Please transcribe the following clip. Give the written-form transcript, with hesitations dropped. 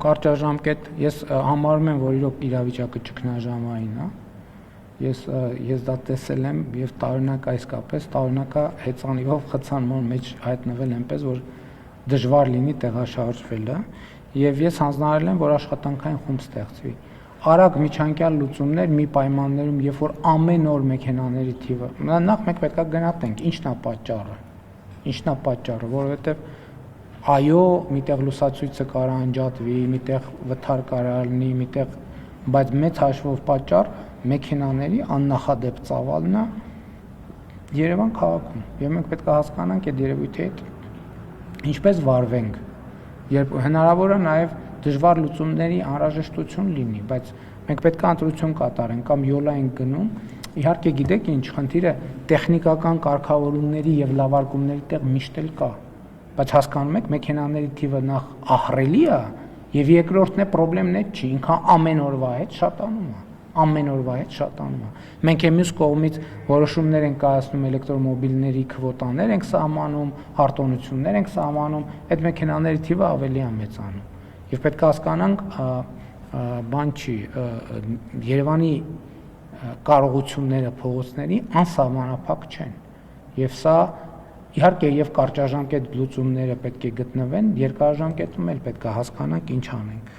Կարճաժամկետ ես համարում եմ, որ իրոք իրավիճակը ճգնաժամային է։ Ես դա տեսել եմ եւ տարօրինակ է իսկապես, տարօրինակ է հեծանիվով խցանման մեջ հայտնվել այնպես, որ դժվար լինի տեղաշարժվելը, եւ ես հանձնարարել եմ, որ աշխատանքային խումբ ստեղծվի։ Արագ միջանկյալ լուծումներ մի պայմաններում, երբ որ ամեն օր մեքենաների թիվը, նախ մենք պետք է գնահատենք ինչն է պատճառը, որովհետեւ այո, միտեղ լուսացույցը կարա անջատվի, միտեղ վթար կարա լինի, միտեղ, բայց մեծ հաշվով պատճառ մեքենաների աննախադեպ ծավալն է Երևան քաղաքում, եւ մենք պետք է հասկանանք այդ երևույթի հետ ինչպես վարվենք, երբ հնարավոր է նաեւ դժվար լուծումների անհրաժեշտություն լինի, բայց մենք պետք է ընտրություն կատարենք կամ յոլա ենք գնում, իհարկե գիտեք ինչ, խնդիրը տեխնիկական կարգավորումների եւ լավարկումների տեղ միշտ էլ կա, բայց հասկանում եք, մեքենաների թիվը նախ ահռելի է եւ երկրորդն է խնդիրն է չի, ինքան ամեն օրվա հետ շատանում է, մենք մյուս կողմից որոշումներ ենք կայացնում էլեկտրոմոբիլների քվոտաներ ենք սահմանում, արտոնություններ ենք սահմանում, այդ մեքենաների թիվը ավելի է մեծանում եւ պետք է հասկանանք բան չի Երևանի կարողությունները փողոցների անսահմանափակ չեն եւ սա իհարկե եւ կարճաժամկետ լուծումները պետք է գտնվեն, երկարաժամկետում էլ պետք է հասկանանք ինչ անենք։